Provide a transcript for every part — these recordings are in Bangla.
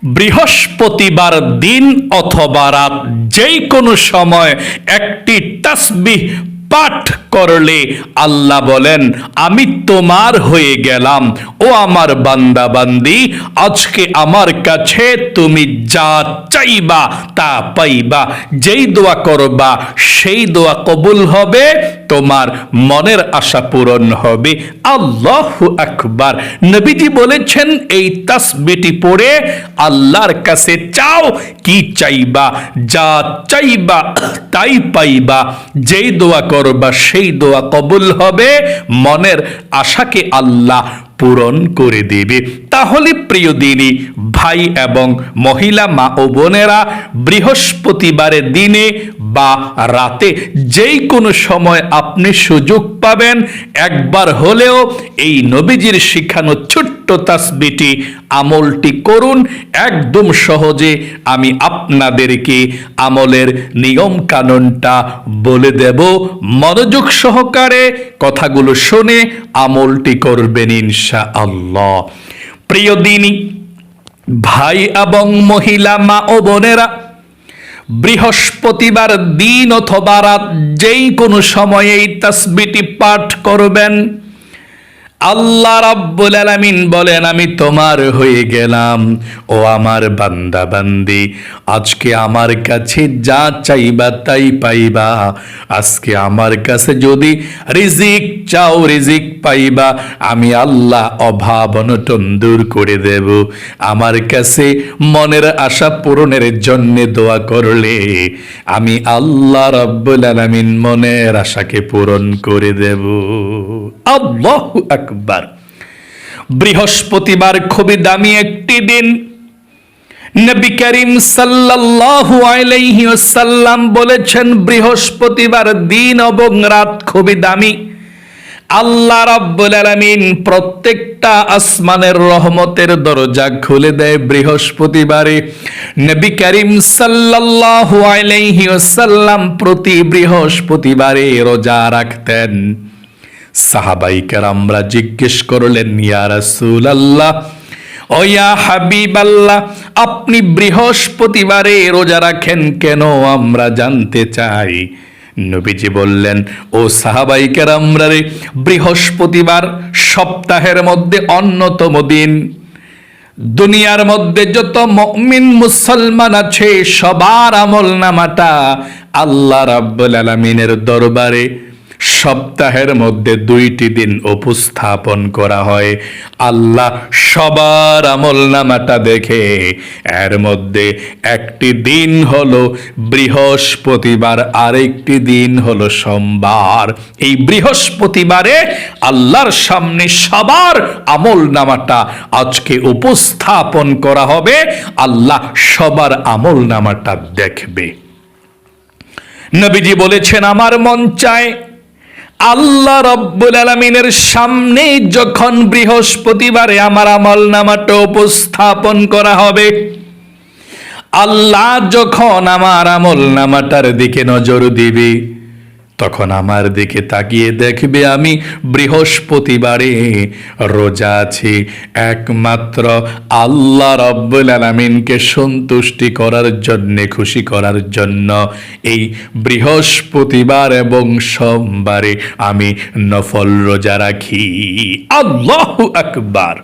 বৃহস্পতিবার দিন অথবা রাত যেই কোনো সময় একটি তাসবিহ পাঠ করলে আল্লাহ বলেন আমি তোমার হয়ে গেলাম। ও আমার বান্দা বান্দি, আজকে আমার কাছে তুমি যা চাইবা তা পাইবা, যেই দোয়া করবা সেই দোয়া কবুল হবে, তোমার মনের আশা পূরণ হবে। আল্লাহু আকবার। নবীজি বলেছেন এই তাসবিহটি পড়ে আল্লাহর কাছে চাও, কি চাইবা, যা চাইবা তাই পাইবা, যেই দোয়া করবা সেই দোয়া কবুল হবে, মনের আশাকে আল্লাহ পূরণ করে দেবে। তাহলে প্রিয় দিনী ভাই এবং মহিলা মা ও বোনেরা, বৃহস্পতিবারের দিনে বা রাতে যেই কোনো সময় আপনি সুযোগ পাবেন, একবার হলেও এই নবীজির শিখানো ছোট্ট তাসবিহটি আমলটি করুন। একদম সহজে আমি আপনাদেরকে আমলের নিয়ম কানুনটা বলে দেব, মনোযোগ সহকারে কথাগুলো শুনে আমলটি করবেন ইনশাআল্লাহ। প্রিয় দিনী ভাই এবং মহিলা মা ও বোনেরা, বৃহস্পতিবার দিন অথবা রাত যেই কোনো সময়ে এই তাসবিহটি পাঠ করবেন। আল্লাহ রাব্বুল আলামিন বলেন আমি তোমার হয়ে গেলাম। ও আমার বান্দা বান্দি, আজকে আমার কাছে যা চাইবা তাই পাইবা। আজকে আমার কাছে যদি রিজিক চাও রিজিক পাইবা। আমি আল্লাহ অভাব অনটন দূর করে দেব। আমার কাছে মনের আশা পূরণের জন্য দোয়া করলে আমি আল্লাহ রাব্বুল আলামিন মনের আশাকে পূরণ করে দেব। আল্লাহু আকবার। বৃহস্পতিবার খুবই দামি একটি দিন। নবী করিম সাল্লাল্লাহু আলাইহি ওয়াসাল্লাম বলেছেন বৃহস্পতিবার দিন এবং রাত খুবই দামি। আল্লাহ রাব্বুল আলামিন প্রত্যেকটা আসমানের রহমতের দরজা খুলে দেয় বৃহস্পতিবারে। নবী করিম সাল্লাল্লাহু আলাইহি ওয়াসাল্লাম প্রতি বৃহস্পতিবারে রোজা রাখতেন। সাহাবায়ে কেরামরা জিজ্ঞেস করলেন, ইয়া রাসূলুল্লাহ, ও ইয়া হাবিবাল্লাহ, আপনি বৃহস্পতিবারে রোজা রাখেন কেন, আমরা জানতে চাই। নবীজি বললেন, ও সাহাবায়ে কেরামরা রে, বৃহস্পতিবার সপ্তাহের মধ্যে অন্যতম দিন। দুনিয়ার মধ্যে যত মুমিন মুসলমান আছে সবার আমলনামাটা আল্লাহ রাব্বুল আলামিনের দরবারে সপ্তাহের মধ্যে 2টি দিন উপস্থাপন করা হয়। আল্লাহ সবার আমলনামাটা দেখে এর মধ্যে একটি দিন হলো বৃহস্পতিবার, আরেকটি দিন হলো সোমবার। এই বৃহস্পতিবারে আল্লাহর সামনে সবার আমলনামাটা আজকে উপস্থাপন করা হবে। আল্লাহ সবার আমলনামাটা দেখবে। নবীজি বলেছেন আমার মন চায় আল্লাহ রাব্বুল আলামিনের সামনে যখন বৃহস্পতিবারে আমার আমলনামাটা উপস্থাপন করা হবে, আল্লাহ যখন আমার আমলনামাটার দিকে নজর দিবে, তখন আমার দিকে তাকিয়ে দেখবে আমি বৃহস্পতিবারে রোজা আছি একমাত্র আল্লাহ রাব্বুল আলামিনকে সন্তুষ্টি করার জন্য, খুশি করার জন্য। এই বৃহস্পতিবার এবং সোমবারে আমি নফল রোজা রাখি। আল্লাহু আকবার।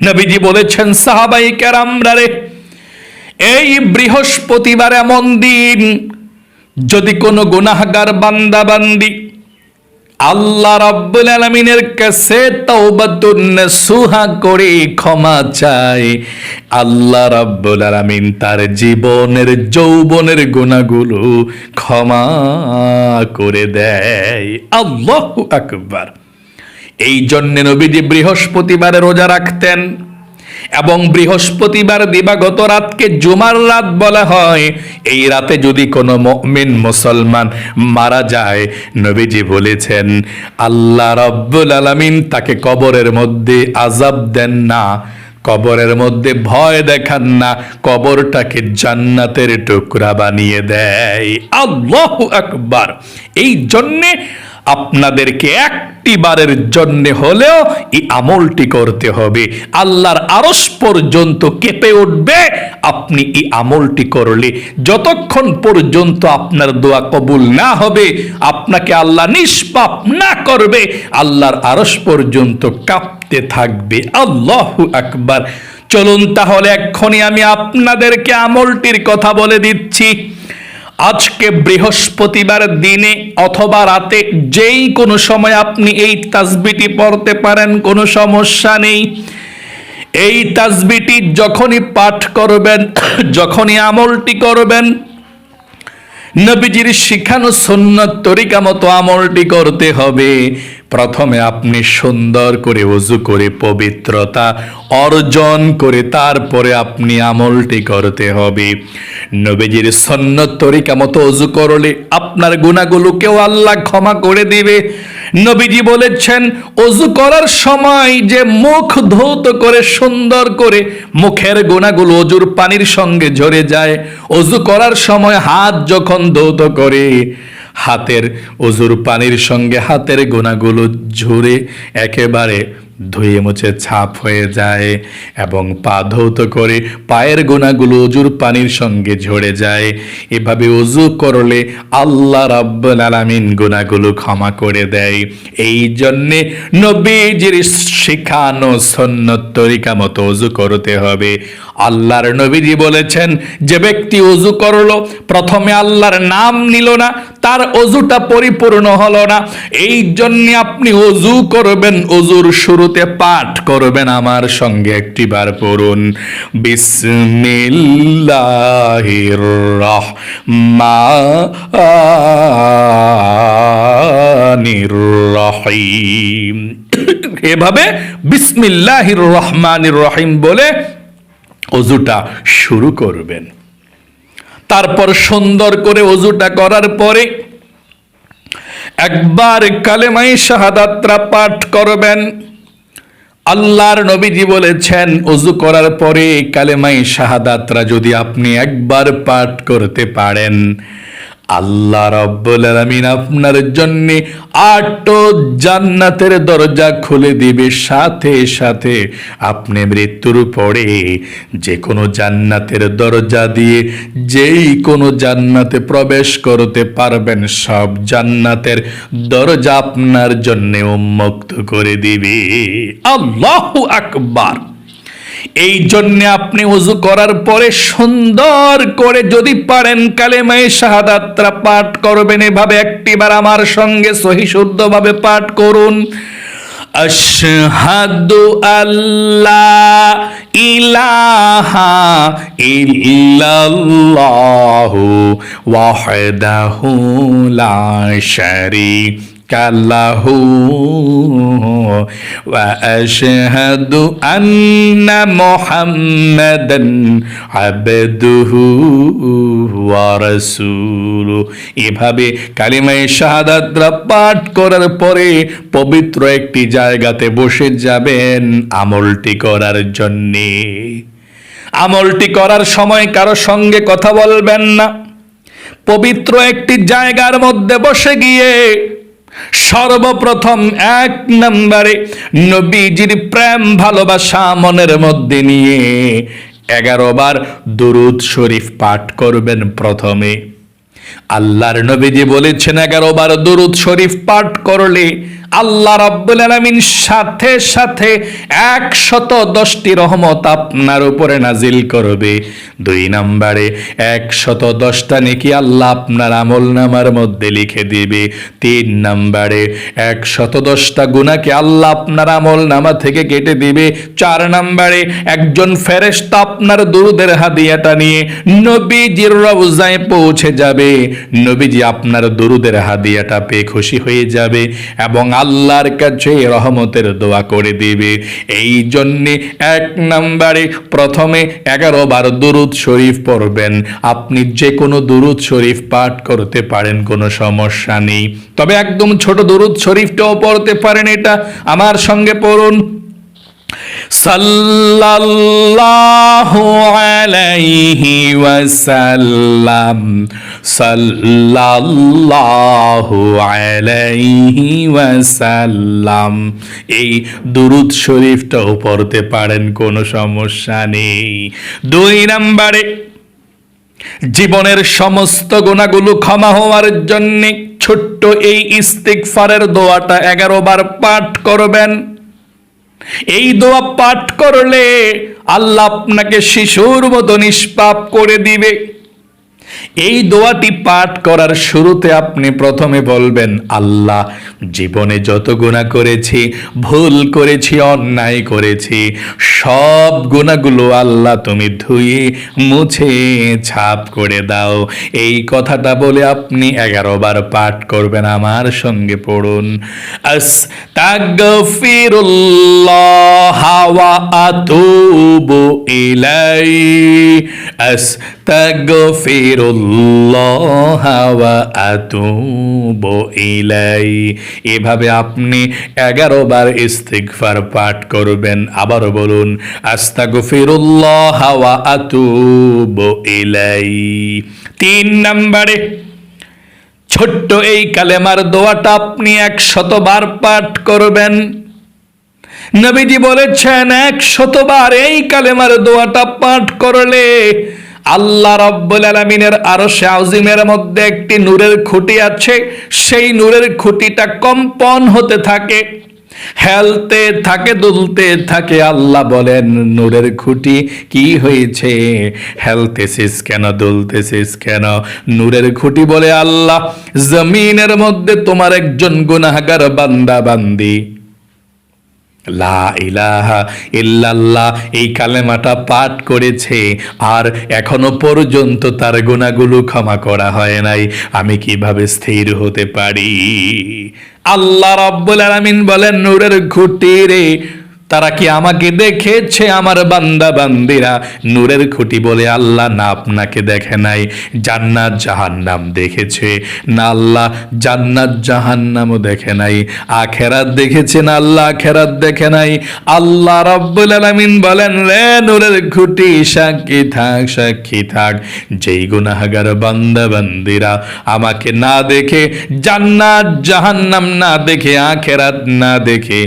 নবীজি বলেছেন সাহাবায়ে কেরামরা রে, এই বৃহস্পতিবার এমন দিন যদি কোনো গুনাহগার বান্দা বান্দি আল্লাহ রাব্বুল আলামিনের কাছে তাওবাতুন নাসুহা করে ক্ষমা চায়, আল্লাহ রাব্বুল আলামিন তার জীবনের যৌবনের গুনাহগুলো ক্ষমা করে দেয়। আল্লাহু আকবার। এই জন্য নবীজি বৃহস্পতিবারে রোজা রাখতেন এবং বৃহস্পতিবার দিবাগত রাতকে জুমার রাত বলা হয়। এই রাতে যদি কোনো মুমিন মুসলমান মারা যায়, নবীজি বলেছেন আল্লাহ রাব্বুল আলামিন তাকে কবরের মধ্যে আযাব দেন না, কবরের মধ্যে ভয় দেখান না, কবরটাকে জান্নাতের টুকরা বানিয়ে দেয়। আল্লাহু আকবার। এই জন্যে আপনাদেরকে একটি বারের জন্য হলেও এই আমলটি করতে হবে। আল্লাহর আরশ পর্যন্ত কেঁপে উঠবে আপনি এই আমলটি করলে। যতক্ষণ পর্যন্ত আপনার দোয়া কবুল না হবে, আপনাকে আল্লাহ নিষ্পাপ না করবে, আল্লাহর আরশ পর্যন্ত কাঁপতে থাকবে। আল্লাহু আকবার। চলুন তাহলে এক্ষুনি আমি আপনাদেরকে আমলটির কথা বলে দিচ্ছি। আজকে বৃহস্পতিবার দিনে অথবা রাতে যেই কোনো সময় আপনি এই তাসবিহটি পড়তে পারেন, কোনো সমস্যা নেই। এই তাসবিহটি যখনই পাঠ করবেন, যখনই আমলটি করবেন, নবীজির শিখানো সুন্নাত তরিকা মতো আমলটি করতে হবে। প্রথমে আপনি সুন্দর করে ওযু করে পবিত্রতা অর্জন করে তারপরে আপনি আমলটি করতে হবে। নবীজির সুন্নাত তরিকা মতো ওযু করলে আপনার গুনাহগুলোকেও আল্লাহ ক্ষমা করে দিবে। নবীজি বলেছেন, ওযু করার সময় যে মুখ ধৌত করে সুন্দর করে মুখের গুনাহগুলো ওযুর পানির সঙ্গে ঝরে যায়, ওযু করার সময় হাত যখন ধৌত করে হাতের ওযুর পানির সঙ্গে হাতের গুনাহগুলো ঝরে একেবারে ধুয়ে মুছে ছাপ হয়ে যায়, এবং পা ধৌত করে পায়ের গুনাহগুলো ওযুর পানির সঙ্গে ঝরে যায়। এভাবে ওযু করলে আল্লাহ রাব্বুল আলামিন গুনাহগুলো ক্ষমা করে দেয়। এই জন্যে নবীজির শিখানো সুন্নাত তরিকা মতো ওযু করতে হবে। আল্লাহর নবীজি বলেছেন, যে ব্যক্তি ওযু করলো প্রথমে আল্লাহর নাম নিল না, তার ওযুটা পরিপূর্ণ হলো না। এই জন্য আপনি ওযু করবেন, ওযুর শুরুতে পাঠ করবেন আমার সঙ্গে একটিবার পড়ুন, বিসমিল্লাহির রহমানির রহিম। এভাবে বিসমিল্লাহির রহমানির রহিম বলে ওযুটা শুরু করবেন। তারপর সুন্দর করে ওযুটা করার পরে একবার কালেমায়ে শাহাদাতটা পাঠ করবেন। আল্লাহর নবীজি বলেছেন, ওযু করার পরে কালেমায়ে শাহাদাতটা যদি আপনি একবার পাঠ করতে পারেন, আল্লাহ রাব্বুল আলামিন আপনার জন্য 8 জান্নাতের দরজা খুলে দিবে। সাথে সাথে আপনি মৃত্যুর পরে যে কোনো জান্নাতের দরজা দিয়ে যেই কোনো জান্নাতে প্রবেশ করতে পারবেন, সব জান্নাতের দরজা আপনার জন্য উন্মুক্ত করে দিবে। আল্লাহু আকবার। এই জন্য আপনি ওযু করার পরে সুন্দর করে যদি পারেন কালেমায়ে শাহাদাতটা পাঠ করবেন। এভাবে একটিবার আমার সঙ্গে সহি শুদ্ধভাবে পাঠ করুন, আশহাদু আল্লা ইলাহা ইল্লাল্লাহু ওয়াহদাহু লা শারীকা লাহু ওয়া আশহাদু আন্না মুহাম্মাদান আবদুহু ওয়া রাসূলুহু। এভাবে কালিমায়ে শাহাদাতরা পাঠ করার পরে পবিত্র একটি জায়গাতে বসে যাবেন আমলটি করার জন্যে। আমলটি করার সময় কারো সঙ্গে কথা বলবেন না। পবিত্র একটি জায়গার মধ্যে বসে গিয়ে সর্বপ্রথম 1 নম্বরে নবীজির প্রেম ভালোবাসা মনের মধ্যে নিয়ে 11 বার দুরূদ শরীফ পাঠ করবেন। প্রথমে আল্লাহর নবীজি বলেছেন 11 বার দুরূদ শরীফ পাঠ করলে আল্লাহ রাব্বুল আলামিন সাথে সাথে 110টি রহমত আপনার উপরে নাজিল করবে। 2 নম্বরে 110টা নেকি আল্লাহ আপনার আমলনামার মধ্যে লিখে দিবে। 3 নম্বরে 110টা গুনাহকে আল্লাহ আপনার আমলনামা থেকে কেটে দিবে। 4 নম্বরে একজন ফেরেশতা আপনার দুরূদের হাদিয়াটা নিয়ে নবীজির রওজায় পৌঁছে যাবে। নবীজি আপনার দুরূদের হাদিয়াটা পেয়ে খুশি হয়ে যাবে এবং আল্লাহর কাছে রহমতের দোয়া করে দিবে। এই জন্যে 1 নম্বরে প্রথমে 11 বার দুরূদ শরীফ পড়বেন। আপনি যে কোনো দুরূদ শরীফ পাঠ করতে পারেন, কোনো সমস্যা নেই। তবে একদম ছোট দুরূদ শরীফটাও পড়তে পারেন। এটা আমার সঙ্গে পড়ুন, সাল্লাল্লাহু আলাইহি ওয়াসাল্লাম, সাল্লাল্লাহু আলাইহি ওয়াসাল্লাম। এই দুরূদ শরীফটাও পড়তে পারেন, কোনো সমস্যা নেই। 2 নম্বরে, জীবনের সমস্ত গুনাহগুলো ক্ষমা হওয়ার জন্য ছোট্ট এই ইস্তিগফারের দোয়াটা 11 বার পাঠ করবেন। এই দোয়া পাঠ করলে আল্লাহ আপনাকে শিশুর মতো নিষ্পাপ করে দিবে। এই দোয়াটি পাঠ করার শুরুতে আপনি প্রথমে বলবেন, আল্লাহ, জীবনে যত গুনাহ করেছি, ভুল করেছি, অন্যায় করেছি, সব গুনাহগুলো আল্লাহ তুমি ধুয়ে মুছে ছাপ করে দাও। এই কথাটা বলে আপনি 11 বার পাঠ করবেন। আমার সঙ্গে পড়ুন, আস্তাগফিরুল্লাহ ওয়া আতুবু ইলাইহি, আস্তাগফিরুল্লাহ ওয়া আতুবু ইলাইহি। এভাবে আপনি 11 বার ইস্তিগফার পাঠ করবেন। আবার বলুন, আস্তাগফিরুল্লাহ ওয়া আতুবু ইলাইহি। 3 নম্বরে, ছোট্ট এই কালেমার দোয়াটা আপনি 100 বার পাঠ করবেন। নবীজি বলেছেন 100 বার এই কালেমার দোয়াটা পাঠ করলে আল্লাহ রাব্বুল আলামিনের আরশে আজিমের মধ্যে একটি নূরের খুঁটি আছে, সেই নূরের খুঁটিটা কম্পন হতে থাকে, হেলতে থাকে, দুলতে থাকে। আল্লাহ বলেন, নূরের খুঁটি কি হয়েছে, হেলতেছিস কেন, দুলতেছিস কেন? নূরের খুঁটি বলে, আল্লাহ, জমিনের মধ্যে তোমার একজন গুনাহগার বান্দা বান্দি লা ইলাহা ইল্লাল্লাহ এই কালেমাটা পাঠ করেছে, আর এখনো পর্যন্ত তার গুনাহগুলো ক্ষমা করা হয় নাই। আমি কিভাবে স্থির হতে পারি? আল্লাহ রাব্বুল আলামিন বলেন, নূরের খুঁটি রে, তারা কি আমাকে দেখেছে? আমার বান্দা বান্দিরা। নূরের খুঁটি বলে, আল্লাহ, না আপনাকে দেখে নাই, জান্নাত জাহান্নাম দেখেছে। না আল্লাহ, জান্নাত জাহান্নামও দেখে নাই। আখেরাত দেখেছে না আল্লাহ, আখেরাত দেখে নাই। আল্লাহ রাব্বুল আলামিন বলেন, রে নূরের খুঁটি, সাক্ষী থাক, সাক্ষী থাক, যেই গুনাহগার বান্দা বান্দিরা আমাকে না দেখে, জান্নাত জাহান্নাম না দেখে, আখেরাত না দেখে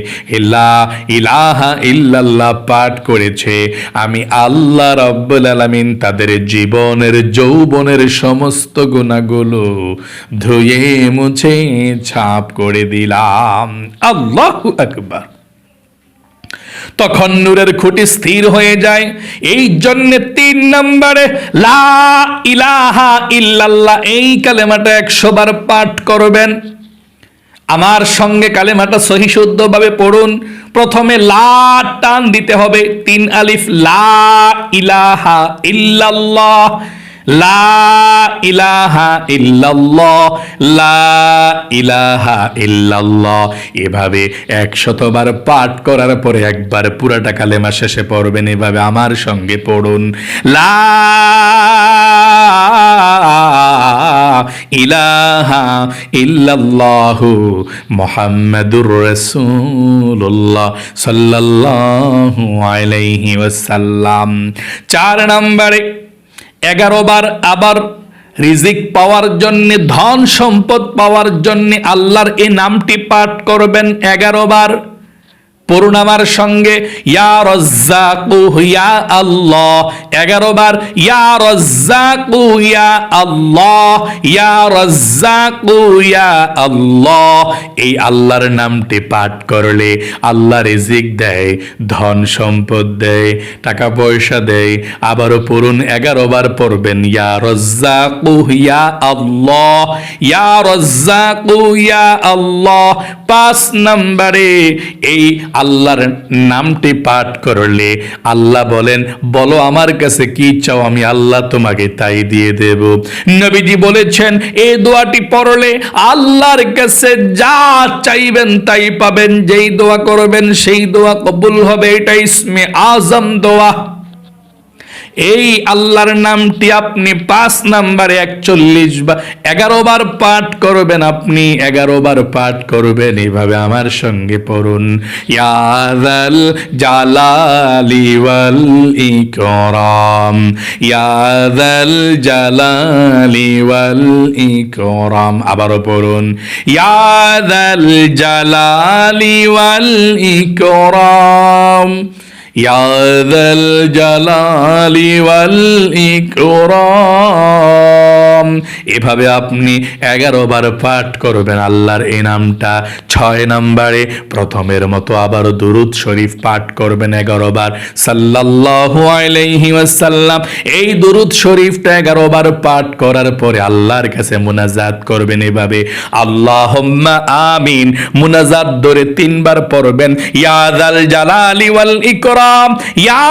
লা ইলাহা ইল্লাল্লাহ পাঠ করেছে, আমি আল্লাহ রাব্বুল আলামিন তাদের জীবনের যৌবনের সমস্ত গুনাহগুলো ধুয়ে মুছে ছাপ করে দিলাম। আল্লাহু আকবার। তখন নূরের খুঁটি স্থির হয়ে যায়। এই জন্য 3 নম্বরে লা ইলাহা ইল্লাল্লাহ এই কালেমাটা 100 বার পাঠ করবেন। আমার সঙ্গে কালেমাটা সহি শুদ্ধভাবে পড়ুন। প্রথমে লা টান দিতে হবে, 3 আলিফ, লা ইলাহা ইল্লাল্লাহ, লা ইলাহা ইল্লাল্লাহ, লা ইলাহা ইল্লাল্লাহ। এভাবে 100 বার পাঠ করার পরে একবার পুরাটা কালেমা শেষে পড়বেন। এভাবে আমার সঙ্গে পড়ুন, লা ইলাহা ইল্লাল্লাহু মুহাম্মাদুর রাসূলুল্লাহ সাল্লাল্লাহু আলাইহি ওয়াসাল্লাম। 4 নম্বরে 11 বার আবার রিজিক পাওয়ার জন্য, ধন সম্পদ পাওয়ার জন্য আল্লাহর এই নামটি পাঠ করবেন 11 বার। পড়ুন আমার সঙ্গে, ইয়া রাজ্জাকু ইয়া আল্লাহ, 11 বার, ইয়া রাজ্জাকু ইয়া আল্লাহ, ইয়া রাজ্জাকু ইয়া আল্লাহ। এই আল্লাহর নামটি পাঠ করলে আল্লাহ রিজিক দেয়, ধন সম্পদ দেয়, টাকা পয়সা দেয়। আবারও পড়ুন, 11 বার পড়বেন, ইয়া রাজ্জাকু ইয়া আল্লাহ, ইয়া রাজ্জাকু ইয়া আল্লাহ। 5 নম্বরে এই আল্লাহর নামটি পাঠ করলে আল্লাহ বলেন, বলো আমার কাছে কি চাও, আমি আল্লাহ তোমাকে তাই দিয়ে দেব। নবীজি বলেছেন, এই দোয়াটি পড়লে আল্লাহর কাছে যা চাইবেন তাই পাবেন। যেই দোয়া করবেন সেই দোয়া কবুল হবে। এটা ইসমে আজম দোয়া। এই আল্লাহর নামটি আপনি 5 নম্বরে 41 বা 11 বার পাঠ করবেন। আপনি 11 বার পাঠ করবেন। এইভাবে আমার সঙ্গে পড়ুন, ইয়া যাল জালালি ওয়াল ইকরাম, ইয়া যাল জালালি ওয়াল ইকরাম। আবারও পড়ুন, ইয়া যাল জালালি ওয়াল ইকরাম, ইয়া যাল জালালি ওয়াল ইকরাম। এভাবে আপনি 11 বার পাঠ করবেন আল্লাহর এই নামটা। 6 নম্বরে প্রথমের মতো আবার দুরূদ শরীফ পাঠ করবেন 11 বার, সাল্লাল্লাহু আলাইহি ওয়াসাল্লাম। এই দুরূদ শরীফটা 11 বার পাঠ করার পরে আল্লাহর কাছে মুনাজাত করবেন এভাবে, আল্লাহুম্মা আমিন। মুনাজাত ধরে 3 বার পড়বেন, ইয়া যাল জালালি ওয়াল ইকরাম, ইয়া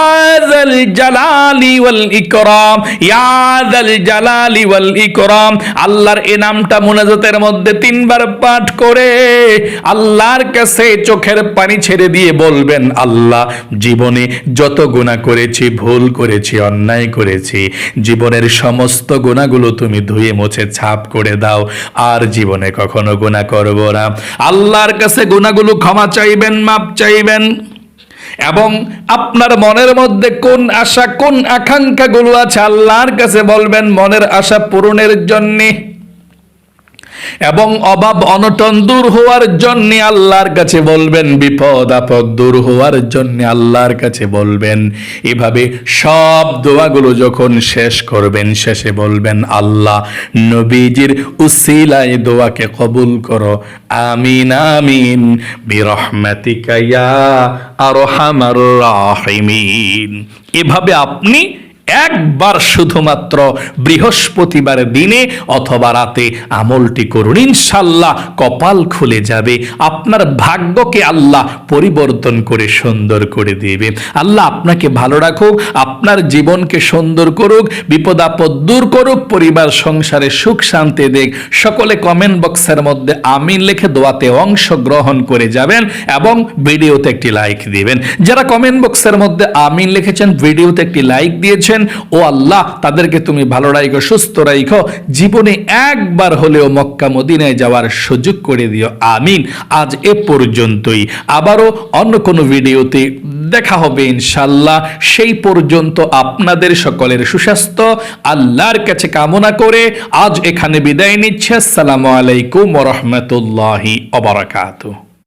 যাল জালালি ওয়াল ইকরাম, ইয়া যাল জালালি ওয়াল ইকরাম। আল্লাহর এই নামটা মুনাজাতের মধ্যে 3 বার পাঠ করে আল্লাহর কাছে চোখের পানি ছেড়ে দিয়ে বলবেন, আল্লাহ, জীবনে যত গুনাহ করেছি, ভুল করেছি, অন্যায় করেছি, জীবনের সমস্ত গুনাহগুলো তুমি ধুয়ে মুছে ছাপ করে দাও, আর জীবনে কখনো গুনাহ করব না। আল্লাহর কাছে গুনাহগুলো ক্ষমা চাইবেন, মাপ চাইবেন, এবং আপনার মনের মধ্যে কোন আশা, কোন আকাঙ্ক্ষাগুলো আছে আল্লাহর কাছে বলবেন মনের আশা পূরণের জন্যে, এবং অভাব অনটন দূর হওয়ার জন্য আল্লাহর কাছে বলবেন, বিপদ আপদ দূর হওয়ার জন্য আল্লাহর কাছে বলবেন। এভাবে সব দোয়াগুলো যখন শেষ করবেন, শেষে বলবেন, আল্লাহ, নবীজির উসিলায় দোয়াকে কবুল করো, আমিন আমিন বিরহমাতিকা ইয়া আরহামার রাহিমিন। এভাবে আপনি একবার শুধুমাত্র বৃহস্পতিবার দিনে অথবা রাতে আমলটি করুন, ইনশাআল্লাহ কপাল খুলে যাবে। আপনার ভাগ্যকে আল্লাহ পরিবর্তন করে সুন্দর করে দেবে। আল্লাহ আপনাকে ভালো রাখুক, আপনার জীবনকে সুন্দর করুক, বিপদ আপদ দূর করুক, পরিবার সংসারে সুখ শান্তি দেখ। সকলে কমেন্ট বক্সের মধ্যে আমিন লিখে দোয়াতে অংশগ্রহণ করে যাবেন এবং ভিডিওতে একটি লাইক দিবেন। যারা কমেন্ট বক্সের মধ্যে আমিন লিখেছেন, ভিডিওতে একটি লাইক দিয়েছেন, ও আল্লাহ, তাদেরকে তুমি ভালো রাখো, সুস্থ রাখো, জীবনে একবার হলেও মক্কা মদিনায় যাওয়ার সুযোগ করে দিও, আমিন। আজ এ পর্যন্তই, আবারও অন্য কোনো ভিডিওতে দেখা হবে ইনশাআল্লাহ। সেই পর্যন্ত আপনাদের সকলের সুস্বাস্থ্য আল্লাহর কাছে কামনা করে আজ এখানে বিদায় নিচ্ছে। আসসালামু আলাইকুম ওয়া রাহমাতুল্লাহি ওয়া বারাকাতুহু।